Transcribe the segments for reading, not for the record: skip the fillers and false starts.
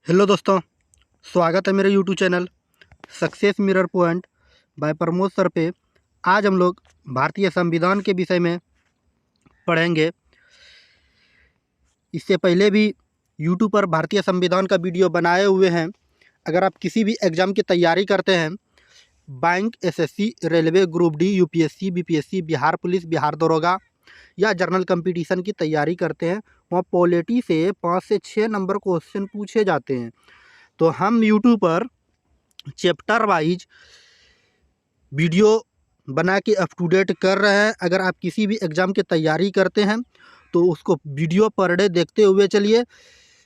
Hello दोस्तों, स्वागत है मेरे YouTube channel success mirror point by Pramod sir पे। आज हम लोग भारतीय संविधान के विषय में पढ़ेंगे। इससे पहले भी यूट्यूब पर भारतीय संविधान का वीडियो बनाए हुए हैं। अगर आप किसी भी एग्ज़ाम की तैयारी करते हैं, bank, SSC, railway, group D, UPSC, BPSC, Bihar police, Bihar दरोगा या जनरल कंपटीशन की तैयारी करते हैं, वहाँ पॉलिटी से 5 से 6 नंबर क्वेश्चन पूछे जाते हैं। तो हम यूट्यूब पर चैप्टर वाइज वीडियो बना के अप टू डेट कर रहे हैं। अगर आप किसी भी एग्ज़ाम की तैयारी करते हैं तो उसको वीडियो पर डे देखते हुए चलिए।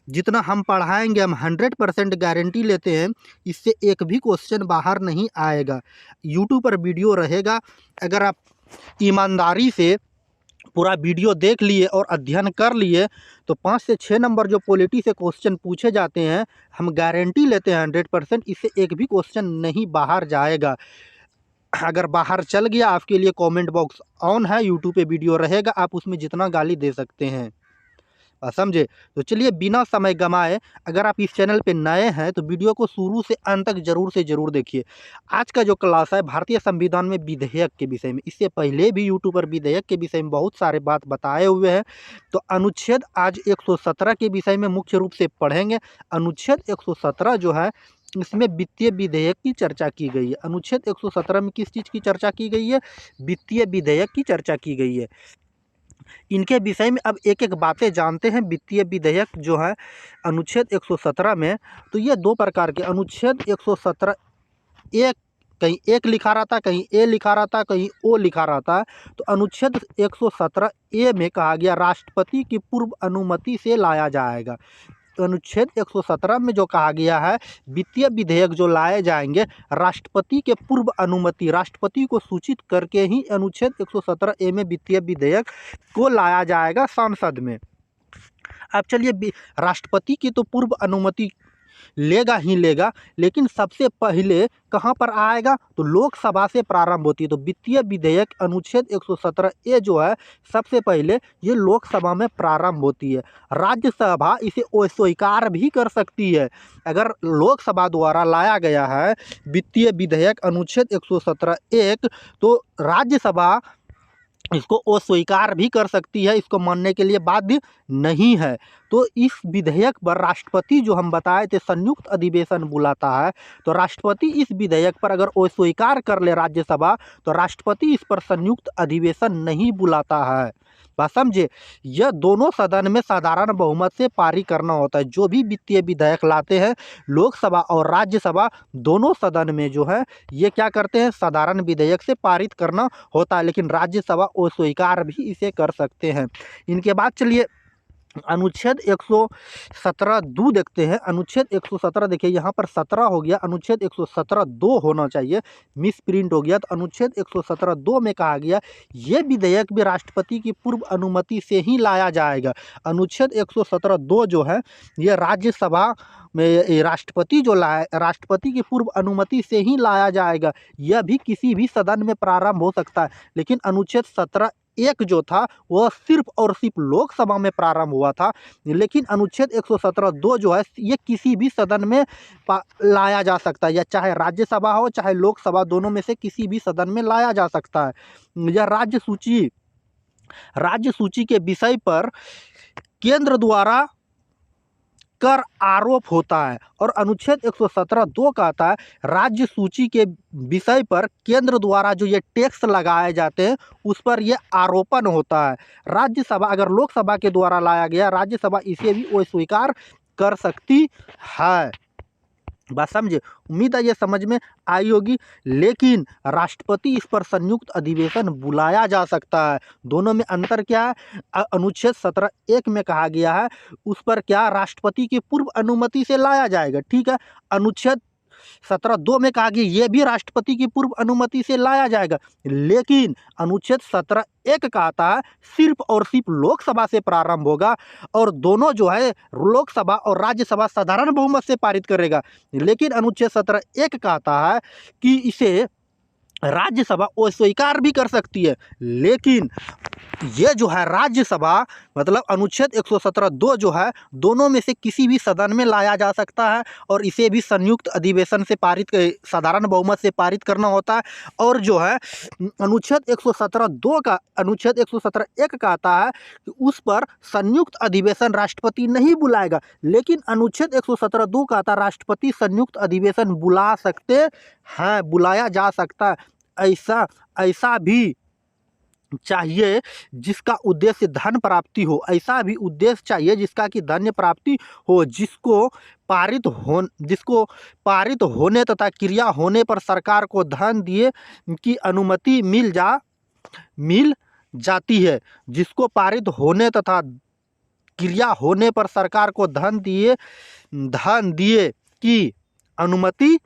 जितना हम पढ़ाएंगे हम 100% गारंटी लेते हैं, इससे एक भी क्वेश्चन बाहर नहीं आएगा। यूट्यूब पर वीडियो रहेगा। अगर आप ईमानदारी से पूरा वीडियो देख लिए और अध्ययन कर लिए तो 5 से 6 नंबर जो पॉलिटी से क्वेश्चन पूछे जाते हैं, हम गारंटी लेते हैं 100%, इससे एक भी क्वेश्चन नहीं बाहर जाएगा। अगर बाहर चल गया, आपके लिए कमेंट बॉक्स ऑन है, यूट्यूब पे वीडियो रहेगा, आप उसमें जितना गाली दे सकते हैं। समझे? तो चलिए बिना समय गंवाए, अगर आप इस चैनल पे नए हैं तो वीडियो को शुरू से अंत तक ज़रूर से ज़रूर देखिए। आज का जो क्लास है भारतीय संविधान में विधेयक के विषय में। इससे पहले भी यूट्यूब पर विधेयक के विषय में बहुत सारे बात बताए हुए हैं। तो अनुच्छेद आज 117 के विषय में मुख्य रूप से पढ़ेंगे। अनुच्छेद 117 जो है, इसमें वित्तीय विधेयक की चर्चा की गई है। अनुच्छेद 117 में किस चीज़ की चर्चा की गई है? वित्तीय विधेयक की चर्चा की गई है। इनके विषय में अब एक एक बातें जानते हैं। वित्तीय विधेयक जो है अनुच्छेद 117 में, तो ये दो प्रकार के अनुच्छेद 117 एक, कहीं एक लिखा रहता है, कहीं ए लिखा रहता है, कहीं ओ लिखा रहता है। तो अनुच्छेद 117 ए में कहा गया राष्ट्रपति की पूर्व अनुमति से लाया जाएगा। तो अनुच्छेद 117 में जो कहा गया है, वित्तीय विधेयक जो लाए जाएंगे राष्ट्रपति के पूर्व अनुमति, राष्ट्रपति को सूचित करके ही अनुच्छेद 117 ए में वित्तीय विधेयक को लाया जाएगा संसद में। अब चलिए, राष्ट्रपति की तो पूर्व अनुमति लेगा ही लेगा, लेकिन सबसे पहले कहाँ पर आएगा? तो लोकसभा से प्रारंभ होती है। तो वित्तीय विधेयक अनुच्छेद 117 ए जो है, सबसे पहले ये लोकसभा में प्रारंभ होती है। राज्यसभा इसे अस्वीकार भी कर सकती है। अगर लोकसभा द्वारा लाया गया है वित्तीय विधेयक अनुच्छेद 117 एक, तो राज्यसभा इसको अस्वीकार भी कर सकती है, इसको मानने के लिए बाध्य नहीं है। तो इस विधेयक पर राष्ट्रपति, जो हम बताए थे, संयुक्त अधिवेशन बुलाता है। तो राष्ट्रपति इस विधेयक पर अगर अस्वीकार कर ले राज्यसभा, तो राष्ट्रपति इस पर संयुक्त अधिवेशन नहीं बुलाता है। बात समझे? यह दोनों सदन में साधारण बहुमत से पारित करना होता है। जो भी वित्तीय विधेयक लाते हैं, लोकसभा और राज्यसभा दोनों सदन में जो है ये क्या करते हैं, साधारण विधेयक से पारित करना होता है, लेकिन राज्यसभा अस्वीकार भी इसे कर सकते हैं। इनके बाद चलिए अनुच्छेद 117 दो देखते हैं। अनुच्छेद 117 देखिए, यहाँ पर 17 हो गया, अनुच्छेद 117 दो होना चाहिए, मिस प्रिंट हो गया। तो अनुच्छेद 117 दो में कहा गया ये विधेयक भी राष्ट्रपति की पूर्व अनुमति से ही लाया जाएगा। अनुच्छेद 117 दो जो है, ये राज्यसभा में राष्ट्रपति जो लाए, राष्ट्रपति की पूर्व अनुमति से ही लाया जाएगा। यह भी किसी भी सदन में प्रारंभ हो सकता है, लेकिन अनुच्छेद 17 एक जो था वह सिर्फ और सिर्फ लोकसभा में प्रारंभ हुआ था। लेकिन अनुच्छेद 117 दो जो है, ये किसी भी सदन में लाया जा सकता है, या चाहे राज्यसभा हो चाहे लोकसभा, दोनों में से किसी भी सदन में लाया जा सकता है। यह राज्य सूची के विषय पर केंद्र द्वारा कर आरोप होता है। और अनुच्छेद 117 दो कहता है राज्य सूची के विषय पर केंद्र द्वारा जो ये टैक्स लगाए जाते हैं उस पर ये आरोपण होता है। राज्यसभा, अगर लोकसभा के द्वारा लाया गया, राज्यसभा इसे भी अस्वीकार कर सकती है। बात समझे? उम्मीद है ये समझ में आई होगी। लेकिन राष्ट्रपति इस पर संयुक्त अधिवेशन बुलाया जा सकता है। दोनों में अंतर क्या है? अनुच्छेद 17 एक में कहा गया है उस पर क्या, राष्ट्रपति की पूर्व अनुमति से लाया जाएगा, ठीक है। अनुच्छेद 17 दो में कहा गया ये भी राष्ट्रपति की पूर्व अनुमति से लाया जाएगा, लेकिन अनुच्छेद 17 एक कहता है सिर्फ और सिर्फ लोकसभा से प्रारंभ होगा, और दोनों जो है लोकसभा और राज्यसभा साधारण बहुमत से पारित करेगा। लेकिन अनुच्छेद 17 एक कहता है कि इसे राज्यसभा अस्वीकार भी कर सकती है, लेकिन ये जो है राज्यसभा मतलब अनुच्छेद 117(2) जो है दोनों में से किसी भी सदन में लाया जा सकता है और इसे भी संयुक्त अधिवेशन से पारित साधारण बहुमत से पारित करना होता है। और जो है अनुच्छेद 117(2) का अनुच्छेद 117(1) का आता है कि उस पर संयुक्त अधिवेशन राष्ट्रपति नहीं बुलाएगा, लेकिन अनुच्छेद 117(2) का आता है राष्ट्रपति संयुक्त अधिवेशन बुला सकते हैं, बुलाया जा सकता है। ऐसा भी चाहिए जिसका उद्देश्य धन प्राप्ति हो, ऐसा भी उद्देश्य चाहिए जिसका कि धन्य प्राप्ति हो, जिसको पारित होने तथा क्रिया होने पर सरकार को धन दिए की अनुमति मिल जाती है। जिसको पारित होने तथा क्रिया होने पर सरकार को धन दिए की अनुमति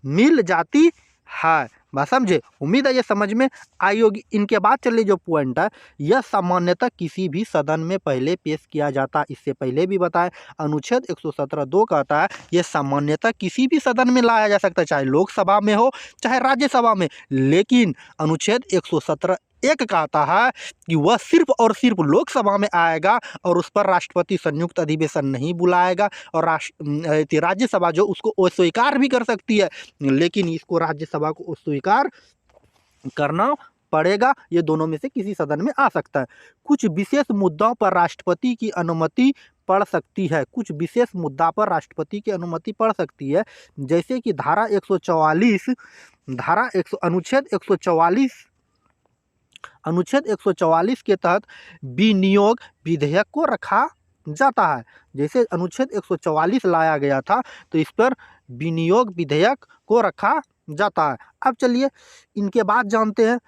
मिल जाती है। बात समझे? उम्मीद है ये समझ में आई होगी। इनके बाद चलिए जो पॉइंट है, यह सामान्यतः किसी भी सदन में पहले पेश किया जाता। इससे पहले भी बताएं अनुच्छेद 117(2) कहता है यह सामान्यतः किसी भी सदन में लाया जा सकता है, चाहे लोकसभा में हो चाहे राज्यसभा में। लेकिन अनुच्छेद 117(1) कहता है कि वह सिर्फ और सिर्फ लोकसभा में आएगा और उस पर राष्ट्रपति संयुक्त अधिवेशन नहीं बुलाएगा। और राज्यसभा जो उसको अस्वीकार भी कर सकती है, लेकिन इसको राज्यसभा को अस्वीकार करना पड़ेगा। ये दोनों में से किसी सदन में आ सकता है। कुछ विशेष मुद्दों पर राष्ट्रपति की अनुमति पड़ सकती है। कुछ विशेष मुद्दा पर राष्ट्रपति की अनुमति पड़ सकती है, जैसे कि अनुच्छेद 144 के तहत विनियोग विधेयक को रखा जाता है। जैसे अनुच्छेद 144 लाया गया था तो इस पर विनियोग विधेयक को रखा जाता है। अब चलिए इनके बाद जानते हैं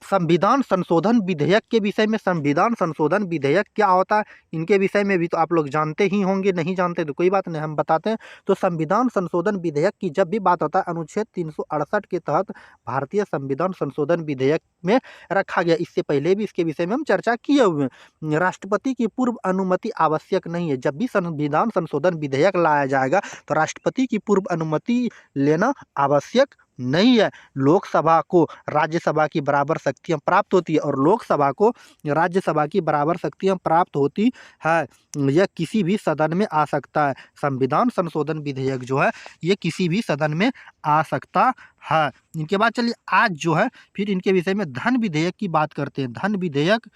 संविधान संशोधन विधेयक के विषय में। संविधान संशोधन विधेयक क्या होता है इनके विषय में भी तो आप लोग जानते ही होंगे, नहीं जानते तो कोई बात नहीं, हम बताते हैं। तो संविधान संशोधन विधेयक की जब भी बात होता है अनुच्छेद 368 के तहत भारतीय संविधान संशोधन विधेयक में रखा गया। इससे पहले भी इसके विषय में हम चर्चा किए हुए हैं। राष्ट्रपति की पूर्व अनुमति आवश्यक नहीं है। जब भी संविधान संशोधन विधेयक लाया जाएगा तो राष्ट्रपति की पूर्व अनुमति लेना आवश्यक नहीं है। लोकसभा को राज्यसभा की बराबर शक्तियां प्राप्त होती है और लोकसभा को राज्यसभा की बराबर शक्तियां प्राप्त होती है। यह किसी भी सदन में आ सकता है। संविधान संशोधन विधेयक जो है ये किसी भी सदन में आ सकता है। इनके बाद चलिए आज जो है फिर इनके विषय में धन विधेयक की बात करते हैं। धन विधेयक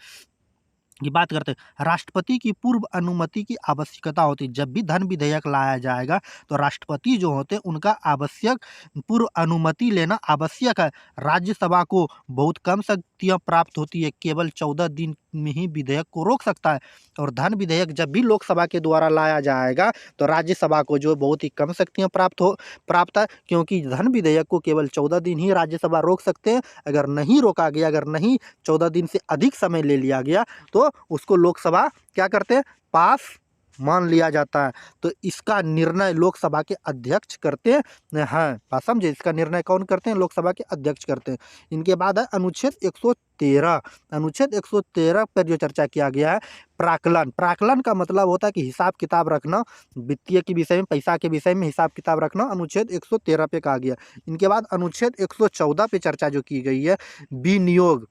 की बात करते हैं। राष्ट्रपति की पूर्व अनुमति की आवश्यकता होती है। जब भी धन विधेयक लाया जाएगा तो राष्ट्रपति जो होते हैं उनका आवश्यक पूर्व अनुमति लेना आवश्यक है। राज्यसभा को बहुत कम शक्तियां प्राप्त होती है, केवल 14 दिन में ही विधेयक को रोक सकता है। और धन विधेयक जब भी लोकसभा के द्वारा लाया जाएगा तो राज्यसभा को जो बहुत ही कम शक्तियां प्राप्त है, क्योंकि धन विधेयक को केवल 14 दिन ही राज्यसभा रोक सकते हैं। अगर नहीं रोका गया, अगर नहीं 14 दिन से अधिक समय ले लिया गया तो उसको लोकसभा क्या करते हैं, पास मान लिया जाता है। तो इसका निर्णय लोकसभा के अध्यक्ष करते हैं। बात समझे? इसका निर्णय कौन करते हैं? लोकसभा के अध्यक्ष करते हैं। इनके बाद है अनुच्छेद 113। अनुच्छेद 113 पर जो चर्चा किया गया है प्राक्कलन। प्राक्कलन का मतलब होता है कि हिसाब किताब रखना, वित्तीय के विषय में, पैसा के विषय में हिसाब किताब रखना, अनुच्छेद 113 पे कहा गया। इनके बाद अनुच्छेद 114 पे चर्चा जो की गई है विनियोग।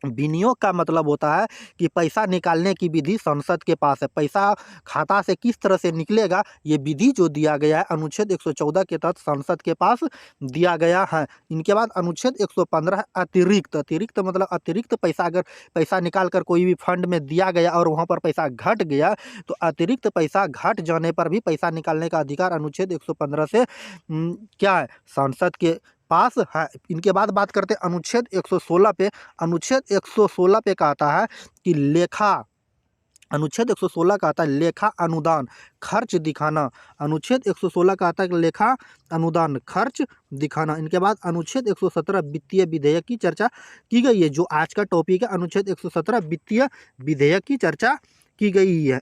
विनियोग का मतलब होता है कि पैसा निकालने की विधि संसद के पास है। पैसा खाता से किस तरह से निकलेगा ये विधि जो दिया गया है अनुच्छेद 114 के तहत संसद के पास दिया गया है। इनके बाद अनुच्छेद 115 अतिरिक्त। अतिरिक्त मतलब अतिरिक्त पैसा, अगर पैसा निकाल कर कोई भी फंड में दिया गया और वहाँ पर पैसा घट गया तो अतिरिक्त पैसा घट जाने पर भी पैसा निकालने का अधिकार अनुच्छेद 115 से क्या है, संसद के पास है। इनके बाद बात करते हैं अनुच्छेद 116 पे। अनुच्छेद 116 पे कहता है कि अनुच्छेद 116 कहता है लेखा अनुदान खर्च दिखाना। अनुच्छेद 116 कहता है कि लेखा अनुदान खर्च दिखाना। इनके बाद अनुच्छेद 117 वित्तीय विधेयक की चर्चा की गई है। जो आज का टॉपिक है अनुच्छेद 117 वित्तीय विधेयक की चर्चा की गई है।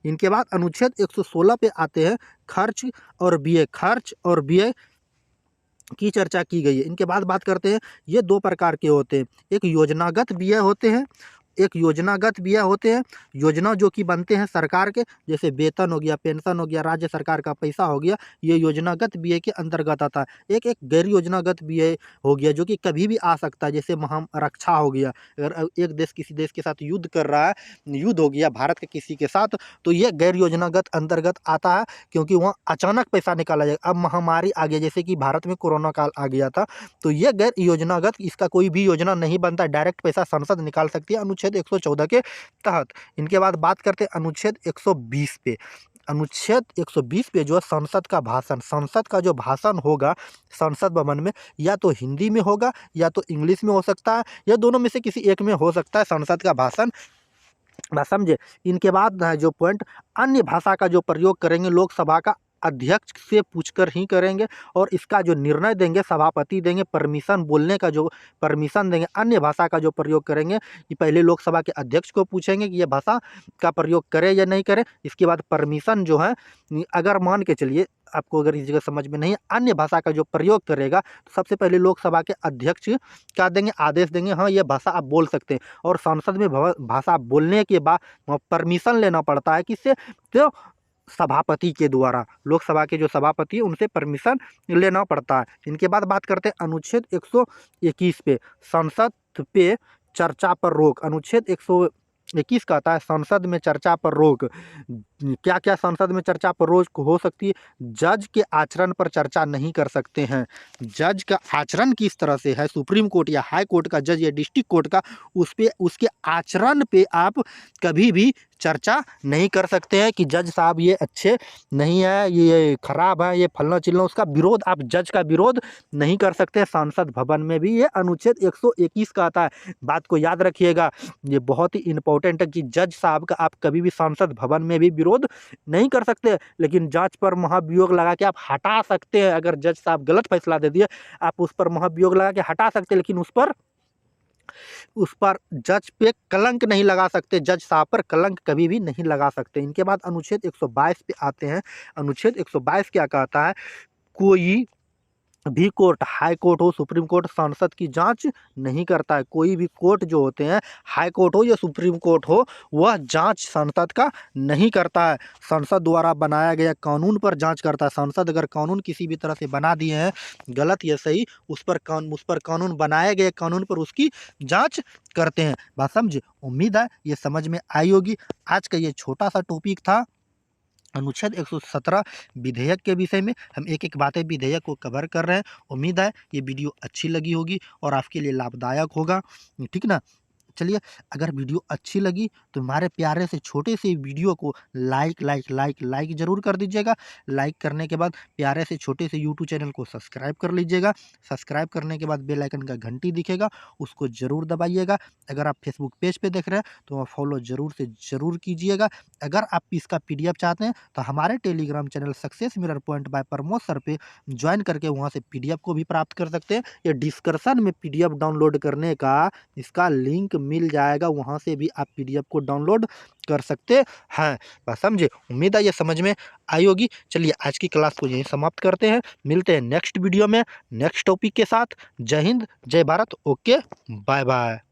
इनके बाद अनुच्छेद 116 पे आते हैं खर्च और व्यय। खर्च और व्यय की चर्चा की गई है। इनके बाद बात करते हैं ये दो प्रकार के होते हैं, एक योजनागत व्यय होते हैं एक योजनागत व्यय होते हैं, योजना जो कि बनते हैं सरकार के, जैसे वेतन हो गया, पेंशन हो गया, राज्य सरकार का पैसा हो गया, ये योजनागत व्यय के अंतर्गत आता है। एक गैर योजनागत व्यय हो गया जो कि कभी भी आ सकता है, जैसे रक्षा हो गया, अगर एक देश किसी देश के साथ युद्ध कर रहा है, युद्ध हो गया भारत के किसी के साथ, तो ये गैर योजनागत अंतर्गत आता है, क्योंकि वहाँ अचानक पैसा निकाला जाएगा। अब महामारी आ गई, जैसे कि भारत में कोरोना काल आ गया था, तो ये गैर योजनागत, इसका कोई भी योजना नहीं बनता, डायरेक्ट पैसा संसद निकाल सकती है अनुच्छेद 114 के तहत। इनके बाद बात करते हैं अनुच्छेद 120 पे। अनुच्छेद 120 पे जो है संसद का भाषण, संसद का जो भाषण होगा संसद भवन में, या तो हिंदी में होगा या तो इंग्लिश में हो सकता है, या दोनों में से किसी एक में हो सकता है संसद का भाषण, बस समझे। इनके बाद जो पॉइंट, अन्य भाषा का जो प्रयोग करेंगे लोकसभा का अध्यक्ष से पूछकर ही करेंगे, और इसका जो निर्णय देंगे सभापति देंगे, परमिशन बोलने का जो परमिशन देंगे, अन्य भाषा का जो प्रयोग करेंगे ये पहले लोकसभा के अध्यक्ष को पूछेंगे कि ये भाषा का प्रयोग करे या नहीं करे। इसके बाद परमिशन जो है, अगर मान के चलिए आपको अगर इस जगह समझ में नहीं है, अन्य भाषा का जो प्रयोग करेगा तो सबसे पहले लोकसभा के अध्यक्ष क्या देंगे, आदेश देंगे, हाँ ये भाषा आप बोल सकते हैं। और संसद में भाषा बोलने के बाद परमिशन लेना पड़ता है किससे, तो सभापति के द्वारा, लोकसभा के जो सभापति है उनसे परमिशन लेना पड़ता है। इनके बाद बात करते हैं अनुच्छेद 121 पे, संसद पे चर्चा पर रोक। अनुच्छेद 121 कहता है संसद में चर्चा पर रोक। क्या क्या संसद में चर्चा पर रोक हो सकती है, जज के आचरण पर चर्चा नहीं कर सकते हैं। जज का आचरण किस तरह से है, सुप्रीम कोर्ट या हाई कोर्ट का जज या डिस्ट्रिक्ट कोर्ट का, उस पे उसके आचरण पे आप कभी भी चर्चा नहीं कर सकते हैं कि जज साहब ये अच्छे नहीं है, ये खराब है, ये फलना चिलना, उसका विरोध आप जज का विरोध नहीं कर सकते। संसद भवन में भी ये अनुच्छेद 121 का आता है, बात को याद रखिएगा, ये बहुत ही इंपॉर्टेंट है कि जज साहब का आप कभी भी संसद भवन में भी विरोध नहीं कर सकते, लेकिन जांच पर महाभियोग लगा के आप हटा सकते हैं। अगर जज साहब गलत फैसला दे दिए आप उस पर महाभियोग लगा के हटा सकते हैं, लेकिन उस पर जज पे कलंक नहीं लगा सकते, जज साहब पर कलंक कभी भी नहीं लगा सकते। इनके बाद अनुच्छेद 122 पे आते हैं। अनुच्छेद 122 क्या कहता है, कोई भी कोर्ट, हाई कोर्ट हो सुप्रीम कोर्ट, संसद की जांच नहीं करता है। कोई भी कोर्ट जो होते हैं, हाई कोर्ट हो या सुप्रीम कोर्ट हो, वह जांच संसद का नहीं करता है। संसद द्वारा बनाया गया कानून पर जांच करता है। संसद अगर कानून किसी भी तरह से बना दिए हैं, गलत या सही, उस पर कानून बनाए गए कानून पर उसकी जांच करते हैं। बात समझे, उम्मीद है ये समझ में आई होगी। आज का ये छोटा सा टॉपिक था अनुच्छेद 117 विधेयक के विषय में, हम एक एक बातें विधेयक को कवर कर रहे हैं। उम्मीद है ये वीडियो अच्छी लगी होगी और आपके लिए लाभदायक होगा, ठीक ना। चलिए, अगर वीडियो अच्छी लगी तो हमारे प्यारे से छोटे से वीडियो को लाइक ज़रूर कर दीजिएगा। लाइक करने के बाद प्यारे से छोटे से यूट्यूब चैनल को सब्सक्राइब कर लीजिएगा। सब्सक्राइब करने के बाद बेल आइकन का घंटी दिखेगा, उसको ज़रूर दबाइएगा। अगर आप फेसबुक पेज पे देख रहे हैं तो फॉलो ज़रूर से ज़रूर कीजिएगा। अगर आप इसका PDF चाहते हैं तो हमारे Telegram channel success mirror point by Pramod sir पे ज्वाइन करके वहाँ से PDF को भी प्राप्त कर सकते हैं। ये डिस्क्रिप्शन में PDF डाउनलोड करने का इसका लिंक मिल जाएगा, वहाँ से भी आप PDF को डाउनलोड कर सकते हैं। बस समझे, उम्मीद है ये समझ में आई होगी। चलिए आज की क्लास को यहीं समाप्त करते हैं, मिलते हैं नेक्स्ट वीडियो में नेक्स्ट टॉपिक के साथ। जय हिंद, जय भारत, ओके, बाय बाय।